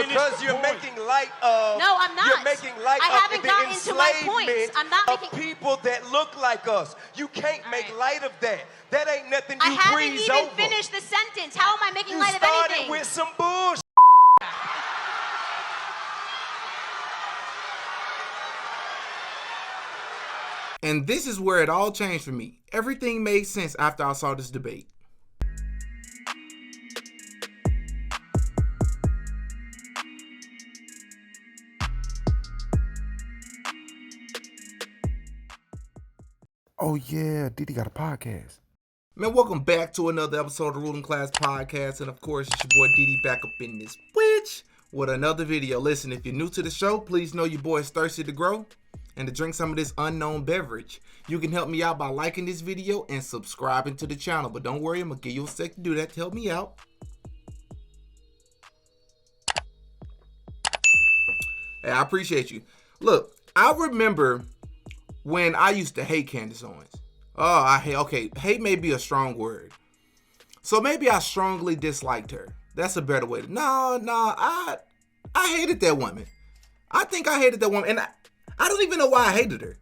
Because you're making light of. No, I'm not. You're making light of the enslavement of people that look like us. You can't make light of that. That ain't nothing you breeze over. I haven't even finished the sentence. How am I making light of anything? You started with some bullshit. And this is where it all changed for me. Everything made sense after I saw this debate. Oh yeah, Didi got a podcast. Man, welcome back to another episode of the Ruling Class Podcast. And of course, it's your boy Didi back up in this bitch with another video. Listen, if you're new to the show, please know your boy is thirsty to grow and to drink some of this unknown beverage. You can help me out by liking this video and subscribing to the channel. But don't worry, I'm going to give you a sec to do that to help me out. Hey, I appreciate you. Look, I remember when I used to hate Candace Owens. Hate may be a strong word. So maybe I strongly disliked her. That's a better way to, I hated that woman. I think I hated that woman, and I don't even know why I hated her.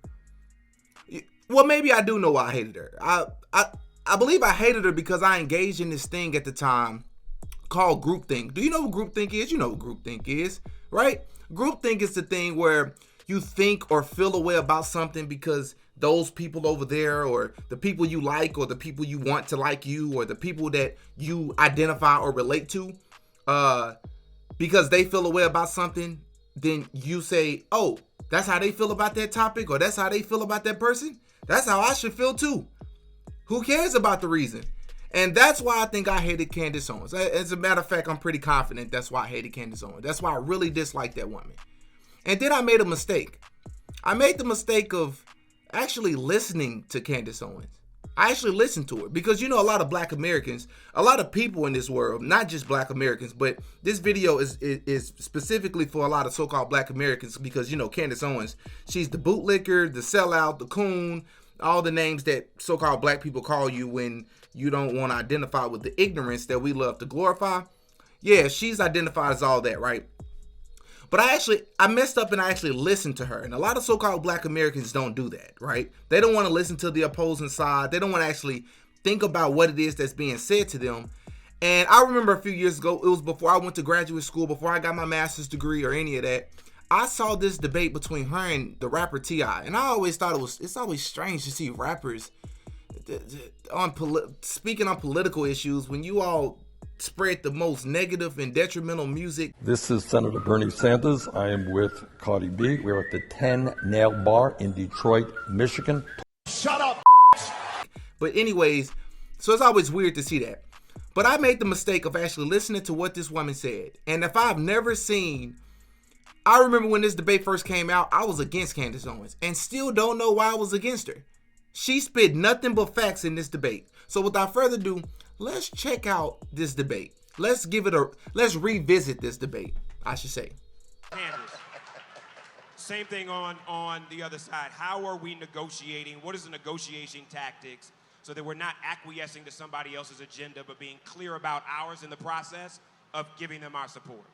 Well, maybe I do know why I hated her. I believe I hated her because I engaged in this thing at the time called groupthink. Do you know what groupthink is? You know what groupthink is, right? Groupthink is the thing where you think or feel a way about something because those people over there, or the people you like, or the people you want to like you, or the people that you identify or relate to, because they feel a way about something, then you say, oh, that's how they feel about that topic, or that's how they feel about that person. That's how I should feel too. Who cares about the reason? And that's why I think I hated Candace Owens. As a matter of fact, I'm pretty confident that's why I hated Candace Owens. That's why I really disliked that woman. And then I made a mistake. I made the mistake of actually listening to Candace Owens. I actually listened to her because, you know, a lot of black Americans, a lot of people in this world, not just black Americans, but this video is specifically for a lot of so-called black Americans because, you know, Candace Owens, she's the bootlicker, the sellout, the coon, all the names that so-called black people call you when you don't want to identify with the ignorance that we love to glorify. Yeah, she's identified as all that, right? But I messed up and I actually listened to her. And a lot of so-called black Americans don't do that, right? They don't want to listen to the opposing side. They don't want to actually think about what it is that's being said to them. And I remember a few years ago, it was before I went to graduate school, before I got my master's degree or any of that, I saw this debate between her and the rapper T.I. And I always thought it's always strange to see rappers speaking on political issues when you all spread the most negative and detrimental music. This is Senator Bernie Sanders. I am with Cardi B. We're at the 10 Nail Bar in Detroit, Michigan. Shut up. But anyways, so it's always weird to see that. But I made the mistake of actually listening to what this woman said. And if I've never seen, I remember when this debate first came out, I was against Candace Owens and still don't know why I was against her. She spit nothing but facts in this debate. So without further ado, let's check out this debate. Let's revisit this debate, I should say. Candace, same thing on the other side. How are we negotiating? What is the negotiation tactics so that we're not acquiescing to somebody else's agenda, but being clear about ours in the process of giving them our support?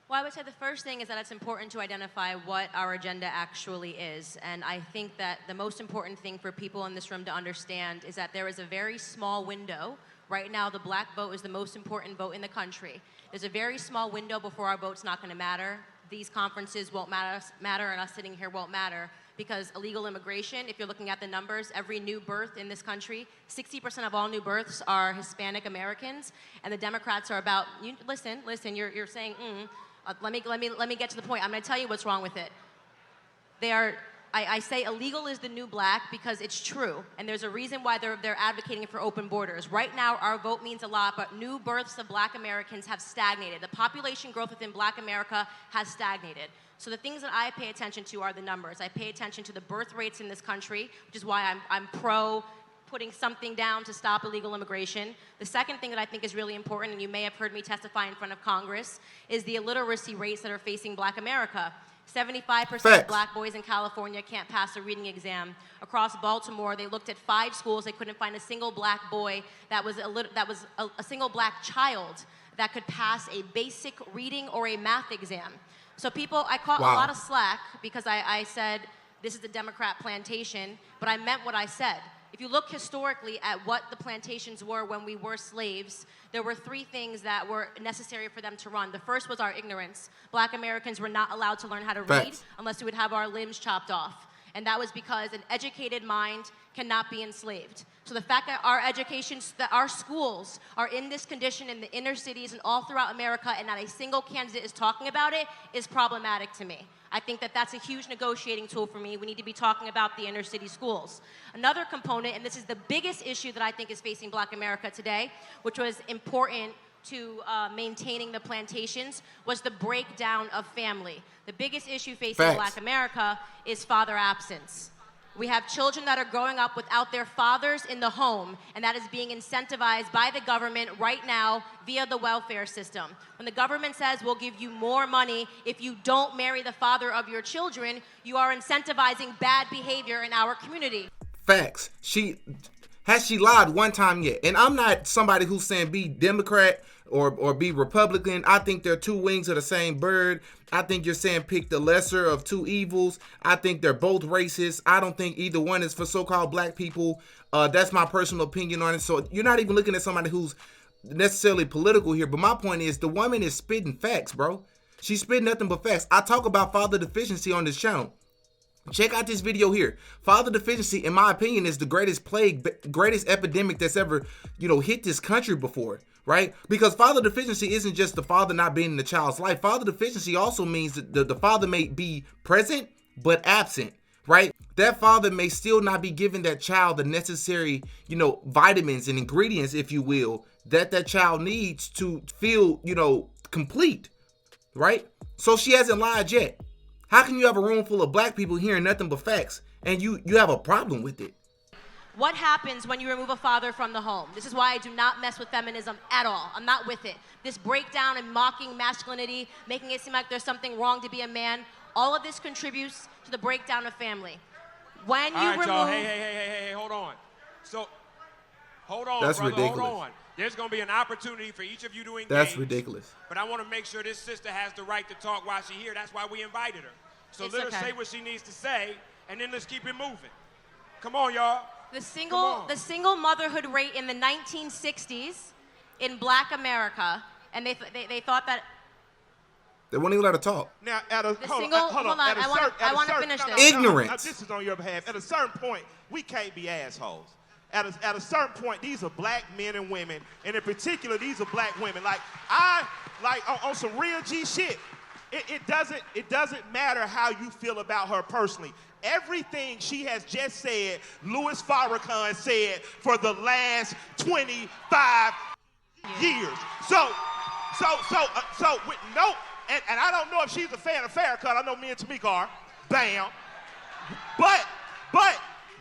Well, I would say the first thing is that it's important to identify what our agenda actually is. And I think that the most important thing for people in this room to understand is that there is a very small window. Right now, the black vote is the most important vote in the country. There's a very small window before our vote's not going to matter. These conferences won't matter, and us sitting here won't matter, because illegal immigration, if you're looking at the numbers, every new birth in this country, 60% of all new births are Hispanic Americans, and the Democrats are about, listen, you're saying, let me get to the point. I'm going to tell you what's wrong with it. I say illegal is the new black because it's true, and there's a reason why they're advocating for open borders. Right now, our vote means a lot, but new births of black Americans have stagnated. The population growth within black America has stagnated. So the things that I pay attention to are the numbers. I pay attention to the birth rates in this country, which is why I'm pro putting something down to stop illegal immigration. The second thing that I think is really important, and you may have heard me testify in front of Congress, is the illiteracy rates that are facing black America. 75% of black boys in California can't pass a reading exam. Across Baltimore, they looked at 5 schools. They couldn't find a single black boy that was a single black child that could pass a basic reading or a math exam. So I caught Wow. a lot of slack because I said, this is the Democrat plantation, but I meant what I said. If you look historically at what the plantations were when we were slaves, there were 3 things that were necessary for them to run. The first was our ignorance. Black Americans were not allowed to learn how to read unless we would have our limbs chopped off. And that was because an educated mind cannot be enslaved. So the fact that our schools are in this condition in the inner cities and all throughout America and not a single candidate is talking about it is problematic to me. I think that that's a huge negotiating tool for me. We need to be talking about the inner city schools. Another component, and this is the biggest issue that I think is facing Black America today, which was important to maintaining the plantations, was the breakdown of family. The biggest issue facing Black America is father absence. We have children that are growing up without their fathers in the home, and that is being incentivized by the government right now via the welfare system. When the government says we'll give you more money if you don't marry the father of your children, you are incentivizing bad behavior in our community. Facts. Has she lied one time yet? And I'm not somebody who's saying be Democrat or be Republican. I think they're 2 wings of the same bird. I think you're saying pick the lesser of 2 evils. I think they're both racist. I don't think either one is for so-called black people. That's my personal opinion on it. So you're not even looking at somebody who's necessarily political here. But my point is the woman is spitting facts, bro. She's spitting nothing but facts. I talk about father deficiency on this channel. Check out this video here. Father deficiency, in my opinion, is the greatest plague, greatest epidemic that's ever, hit this country before, right? Because father deficiency isn't just the father not being in the child's life. Father deficiency also means that the father may be present, but absent, right? That father may still not be giving that child the necessary, vitamins and ingredients, if you will, that child needs to feel, complete, right? So she hasn't lied yet. How can you have a room full of black people hearing nothing but facts and you have a problem with it? What happens when you remove a father from the home? This is why I do not mess with feminism at all. I'm not with it. This breakdown and mocking masculinity, making it seem like there's something wrong to be a man, all of this contributes to the breakdown of family. When you remove... Y'all, hey, hold on. So, hold on, That's brother, ridiculous. hold on. There's going to be an opportunity for each of you to engage. That's ridiculous. But I want to make sure this sister has the right to talk while she's here. That's why we invited her. So let her say what she needs to say, and then let's keep it moving. Come on, y'all. The single motherhood rate in the 1960s in Black America, and they thought that... They won't even let her talk. Now, hold on. I want to finish this. Ignorance. This is on your behalf. At a certain point, we can't be assholes. At a certain point, these are black men and women, and in particular, these are black women. On some real G shit. It doesn't matter how you feel about her personally. Everything she has just said, Louis Farrakhan said for the last 25 years. So with no, and I don't know if she's a fan of Farrakhan. I know me and Tamika are. Bam. But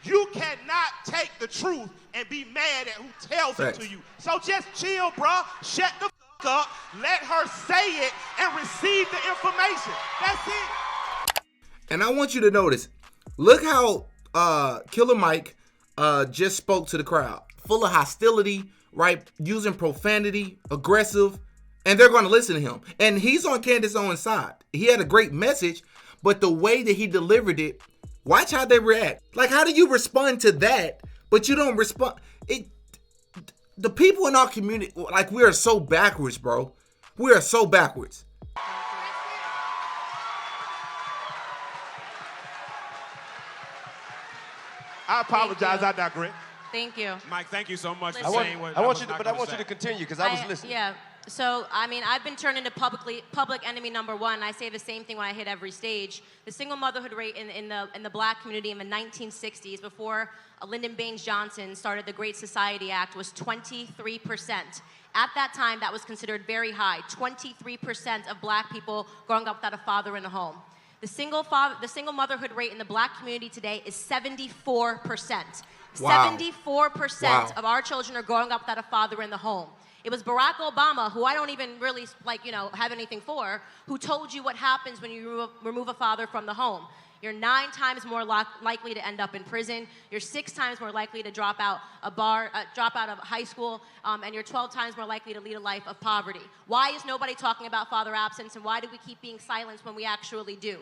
you cannot take the truth and be mad at who tells it to you. So just chill, bruh. Shut the fuck up. Let her say it and receive the information. That's it. And I want you to notice, look how Killer Mike just spoke to the crowd. Full of hostility, right? Using profanity, aggressive, and they're going to listen to him. And he's on Candace Owens' side. He had a great message, but the way that he delivered it, watch how they react. Like, how do you respond to that, but you don't respond? The people in our community, like, we are so backwards, bro. We are so backwards. I apologize. I digress. Thank you. Mike, thank you so much for Listen. saying what I want you say. to continue because I was listening. Yeah. So, I mean, I've been turned into public enemy number one. I say the same thing when I hit every stage. The single motherhood rate in the black community in the 1960s, before Lyndon Baines Johnson started the Great Society Act, was 23%. At that time, that was considered very high. 23% of black people growing up without a father in the home. The single motherhood rate in the black community today is 74%. Wow. 74% of our children are growing up without a father in the home. It was Barack Obama, who I don't even really have anything for, who told you what happens when you remove a father from the home. You're 9 times more likely to end up in prison. You're 6 times more likely to drop out of high school, and you're 12 times more likely to lead a life of poverty. Why is nobody talking about father absence, and why do we keep being silenced when we actually do?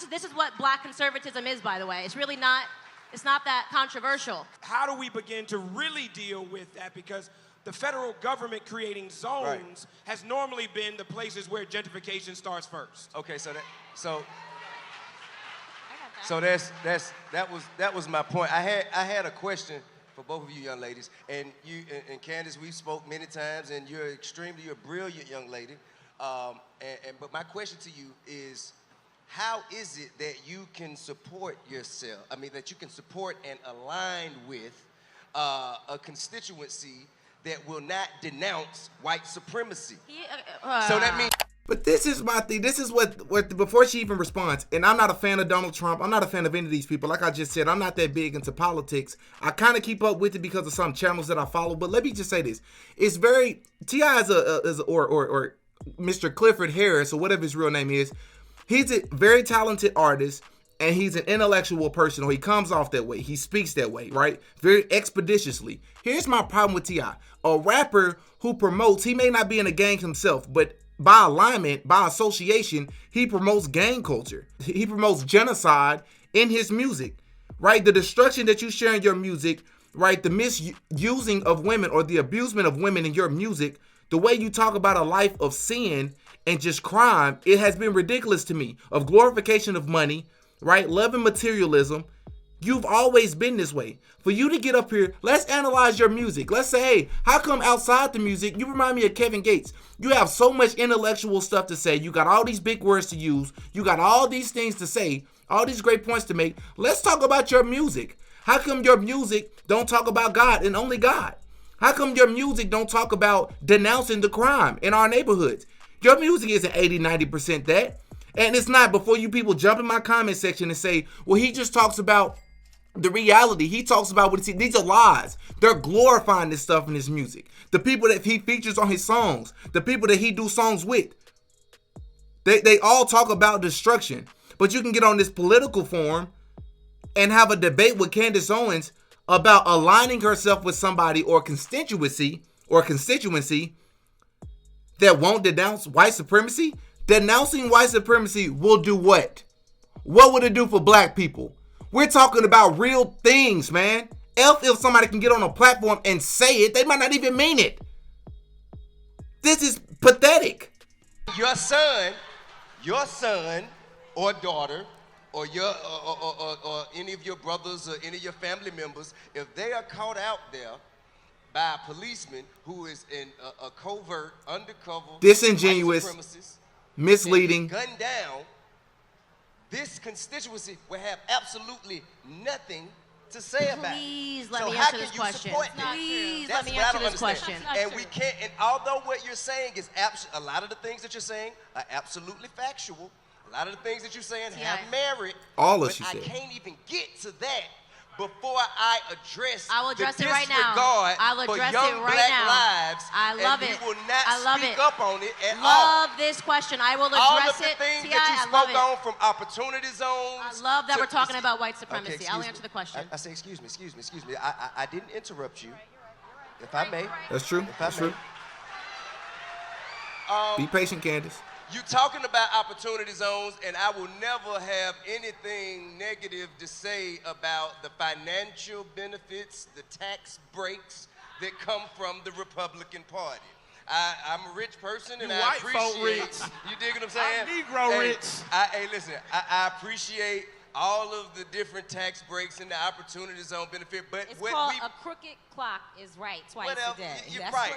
This is what black conservatism is, by the way. It's really not. It's not that controversial. How do we begin to really deal with that? Because the federal government creating zones has normally been the places where gentrification starts first. Okay, that was my point. I had a question for both of you young ladies, and you and Candace, we spoke many times, and you're a brilliant young lady. But my question to you is, how is it that you can support yourself? I mean, that you can support and align with a constituency that will not denounce white supremacy? So that means. But this is my thing. This is what before she even responds, and I'm not a fan of Donald Trump. I'm not a fan of any of these people. Like I just said, I'm not that big into politics. I kind of keep up with it because of some channels that I follow. But let me just say this: it's very T.I. or Mr. Clifford Harris or whatever his real name is. He's a very talented artist, and he's an intellectual person, or he comes off that way. He speaks that way, right? Very expeditiously. Here's my problem with T.I. A rapper who promotes, he may not be in a gang himself, but by alignment, by association, he promotes gang culture. He promotes genocide in his music, right? The destruction that you share in your music, right? The misusing of women or the abusement of women in your music, the way you talk about a life of sin and just crime, it has been ridiculous to me. Of glorification of money, right? Love and materialism. You've always been this way. For you to get up here, let's analyze your music. Let's say, hey, how come outside the music, you remind me of Kevin Gates. You have so much intellectual stuff to say. You got all these big words to use. You got all these things to say, all these great points to make. Let's talk about your music. How come your music don't talk about God and only God? How come your music don't talk about denouncing the crime in our neighborhoods? Your music isn't 80, 90% that. And it's not. Before you people jump in my comment section and say, well, he just talks about the reality. He talks about what he sees. These are lies. They're glorifying this stuff in his music. The people that he features on his songs, the people that he do songs with, they all talk about destruction. But you can get on this political forum and have a debate with Candace Owens about aligning herself with somebody or constituency that won't denounce white supremacy. Denouncing white supremacy will do what? What would it do for black people? We're talking about real things, man. If somebody can get on a platform and say it, they might not even mean it. This is pathetic. Your son or daughter or or any of your brothers or any of your family members, if they are caught out there by a policeman who is in a covert, undercover, disingenuous, misleading, gunned down, this constituency will have absolutely nothing to say about it. Please let me answer this question. Please let me answer this question. And we can't, and although what you're saying is a lot of the things that you're saying are absolutely factual, a lot of the things that you're saying have merit, all but she I said. can't even get to that before I address I will address the it right now. disregard I'll address for young it right black now. lives. I love and it. You will not I love speak it. up on it at all. Love this question. I will address all of the it. things T.I., that you I love spoke it. on, from opportunity zones. I love that we're talking to, about white supremacy. Okay, I'll answer the question. I say, excuse me. I didn't interrupt you. If I may. That's true. That's true. Be patient, Candace. You talking about opportunity zones, and I will never have anything negative to say about the financial benefits, the tax breaks that come from the Republican Party. I'm a rich person, and I appreciate. You dig what I'm saying? I'm Negro rich. Hey, listen. I appreciate all of the different tax breaks and the opportunity zone benefit, but it's called a crooked clock is right twice a day. You're right.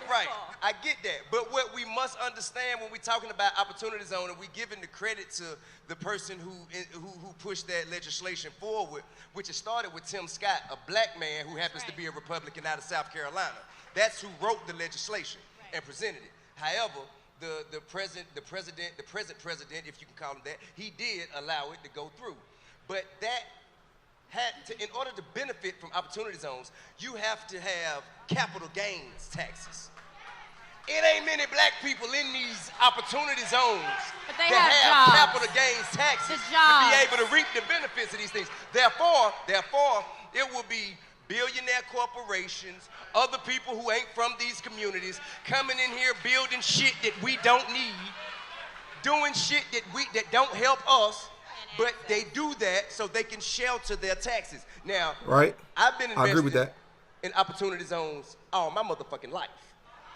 I get that. But what we must understand when we're talking about opportunity zone, and we're giving the credit to the person who pushed that legislation forward, which it started with Tim Scott, a black man who happens to be a Republican out of South Carolina. That's who wrote the legislation and presented it. However, the present president, if you can call him that, he did allow it to go through. But that had to, in order to benefit from opportunity zones, you have to have capital gains taxes. It ain't many black people in these opportunity zones But they that have jobs. capital gains taxes The to jobs. be able to reap the benefits of these things. Therefore, it will be billionaire corporations, other people who ain't from these communities, coming in here building shit that we don't need, doing shit that don't help us, but they do that so they can shelter their taxes. Now, Right. I've been I agree with invested that. in opportunity zones all my motherfucking life.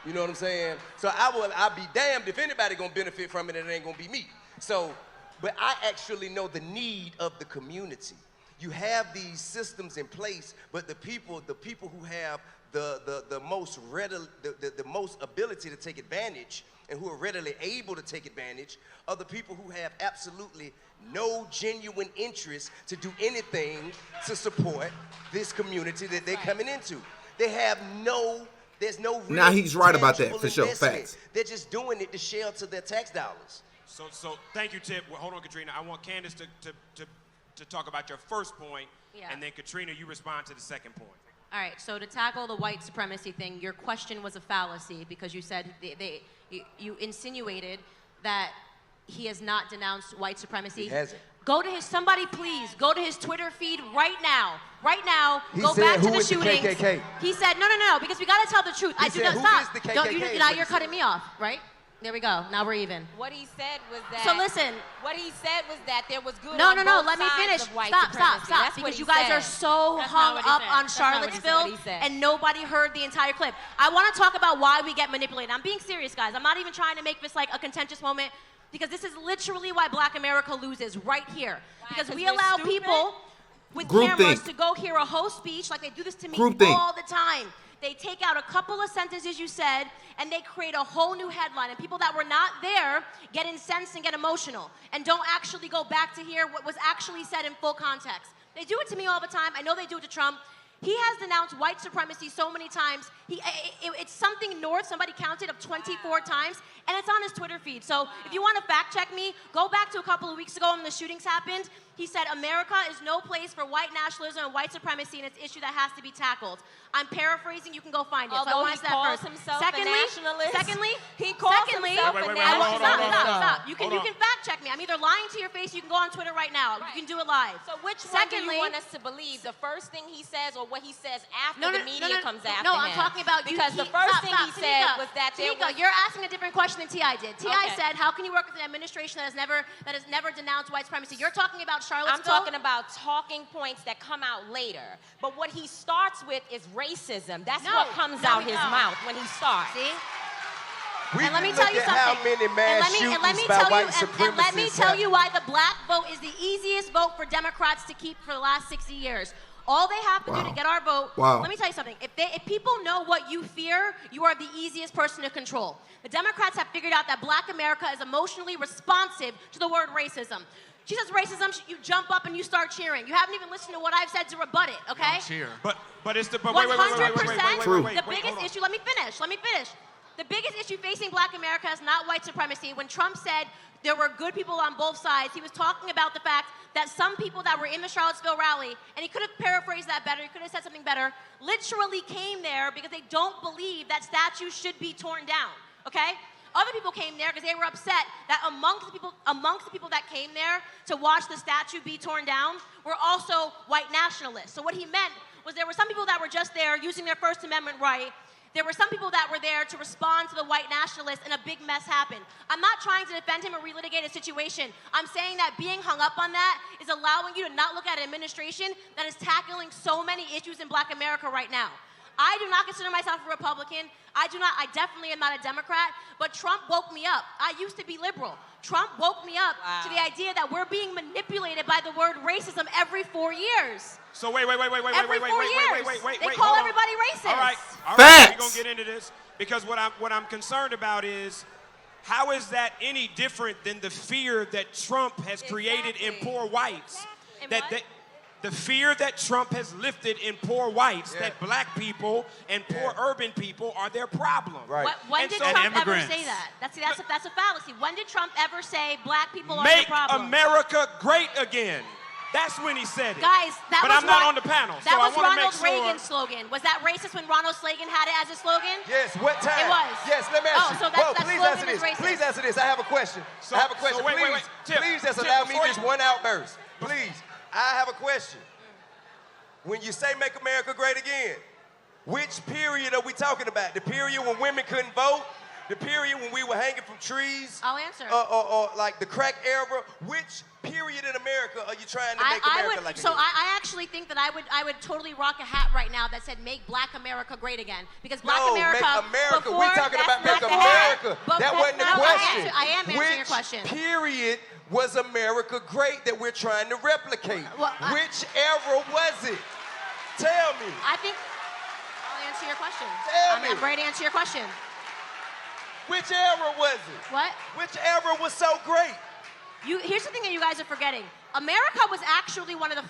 You know what I'm saying? So I'll be damned if anybody gonna benefit from it and it ain't gonna be me. So, but I actually know the need of the community. You have these systems in place, but the people who have the most most ability to take advantage and who are readily able to take advantage are the people who have absolutely no genuine interest to do anything to support this community that they're coming into. They have there's no real Now he's right about that, tangible for sure. investment. Facts. They're just doing it to shelter their tax dollars. So thank you, Tip. Well, hold on, Katrina. I want Candace to talk about your first point, Yeah. and then Katrina, you respond to the second point. All right, so to tackle the white supremacy thing, your question was a fallacy because you said you insinuated that he has not denounced white supremacy. He hasn't. Somebody please, go to his Twitter feed right now. Right now, He go said, back to "Who the is the shootings." KKK? He said, no, because we gotta tell the truth. He I do said, not "Who stop. is the Don't KKK?" now is what you're he cutting said. me off, right? There we go. Now we're even. What he said was that. So listen. What he said was that there was good. No. on both Let me sides finish. of white Stop. supremacy. That's what Because he you guys said. are so That's hung not what he up said. on That's not what he Charlottesville, said. and nobody heard the entire clip. I want to talk about why we get manipulated. I'm being serious, guys. I'm not even trying to make this like a contentious moment, because this is literally why Black America loses right here. Because 'Cause we we're allow stupid? people with Groupthink. cameras to go hear a whole speech like they do this to me Groupthink. all the time. They take out a couple of sentences you said, and they create a whole new headline. And people that were not there get incensed and get emotional and don't actually go back to hear what was actually said in full context. They do it to me all the time. I know they do it to Trump. He has denounced white supremacy so many times. It's something north, somebody counted, of 24 times, and it's on his Twitter feed. So if you want to fact check me, go back to a couple of weeks ago when the shootings happened. He said, America is no place for white nationalism and white supremacy, and it's an issue that has to be tackled. I'm paraphrasing. You can go find it. Although so I he want to say that calls first. himself Secondly, a nationalist. Secondly, He calls secondly, himself Wait, a hold nationalist. on. Stop. You can Hold on. fact check me. I'm either lying to your face. You can go on Twitter right now. Right. You can do it live. So which one do Secondly, you want us to believe? The first thing he says, or what he says after No, the media comes after no, him? I'm talking about because the first thing he said was that there Tamika, was. you're asking a different question than T.I. did. T.I. Okay. said, how can you work with an administration that has never denounced white supremacy? You're talking about Charlottesville. I'm talking about talking points that come out later. But what he starts with is racism. That's what comes out his mouth when he starts. See? We And let me can tell look you at something. how many mass shootings by white supremacists and let me tell have- you why the black vote is the easiest vote for Democrats to keep for the last 60 years. All they have to do to get our vote, let me tell you something. If people know what you fear, you are the easiest person to control. The Democrats have figured out that Black America is emotionally responsive to the word racism. She says racism, you jump up and you start cheering. You haven't even listened to what I've said to rebut it, okay? But it's the 100%. The biggest issue, let me finish. The biggest issue facing Black America is not white supremacy. When Trump said there were good people on both sides, he was talking about the fact that some people that were in the Charlottesville rally, and he could have paraphrased that better, he could have said something better, literally came there because they don't believe that statues should be torn down, okay? Other people came there because they were upset that amongst the people that came there to watch the statue be torn down were also white nationalists. So what he meant was there were some people that were just there using their First Amendment right. There were some people that were there to respond to the white nationalists, and a big mess happened. I'm not trying to defend him or relitigate a situation. I'm saying that being hung up on that is allowing you to not look at an administration that is tackling so many issues in Black America right now. I do not consider myself a Republican. I definitely am not a Democrat, but Trump woke me up. I used to be liberal. Trump woke me up to the idea that we're being manipulated by the word racism every 4 years. So wait. Every 4 years. They call hold on. everybody racist. All right, Facts. we're gonna get into this because what I'm concerned about is how is that any different than the fear that Trump has created in poor whites? The fear that Trump has lifted in poor whites, that black people and poor urban people are their problem. Right. When did Trump ever say that? That's a fallacy. When did Trump ever say black people are the Make problem? America great again. That's when he said it. Guys, that but was I'm not on the panel, That so I was want to make Ronald sure. Reagan's slogan. Was that racist when Ronald Reagan had it as a slogan? Yes, what time? It was. Yes, let me ask you. So that please slogan answer is this. racist. Please answer this. I have a question. So- I have a question. so wait, please, Tip, please just Tip, allow me before this you- one outburst. Please. I have a question. When you say make America great again, which period are we talking about? The period when women couldn't vote? The period when we were hanging from trees? I'll answer. Or like the crack era? Which period in America are you trying to make America like again? I actually think that I would totally rock a hat right now that said "Make Black America Great Again" because Black America. Make America. Before, We're talking about that's make not the hat. America. But That wasn't the no, question. I am answering your Which question. period was America great that we're trying to replicate? Well, Which era was it? Tell me. I think I'll answer your question. Tell me. I'm ready to answer your question. Which era was it? What? Which era was so great? Here's the thing that you guys are forgetting. America was actually one of the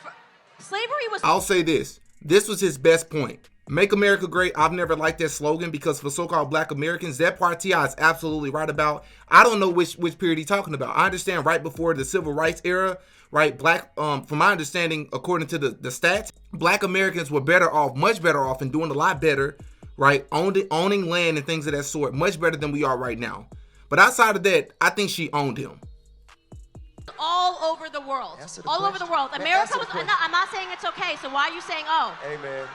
slavery was. I'll say this. This was his best point. Make America great. I've never liked that slogan because for so-called Black Americans, that part T.I. is absolutely right about. I don't know which period he's talking about. I understand right before the Civil Rights era, right? Black, from my understanding, according to the stats, Black Americans were better off, much better off, and doing a lot better, right? Owning land and things of that sort, much better than we are right now. But outside of that, I think she owned him. All over the world. All over the world. America was. I'm not saying it's okay. So why are you saying oh? Hey man.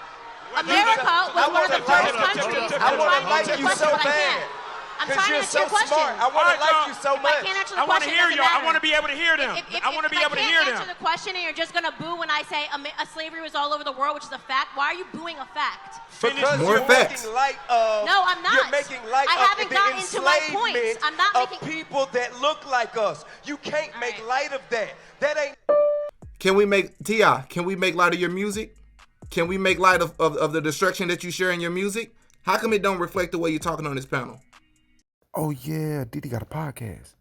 America was one of the first countries. I want to like you so bad. I'm trying to answer your question. Smart. I want to like you so much. I can't answer the I want to question. hear you. I want to be able to hear them. I want to be able to hear If I them. can't answer the question and you're just going to boo when I say slavery was all over the world, which is a fact, why are you booing a fact? Because More you're facts. making light of. No, I'm not. You're making light I of haven't the gotten to my enslavement points. I'm not of making. people that look like us. You can't make light of that. That ain't. Can we make T.I.? Can we make light of your music? Can we make light of the destruction that you share in your music? How come it don't reflect the way you're talking on this panel? Oh yeah, Didi got a podcast.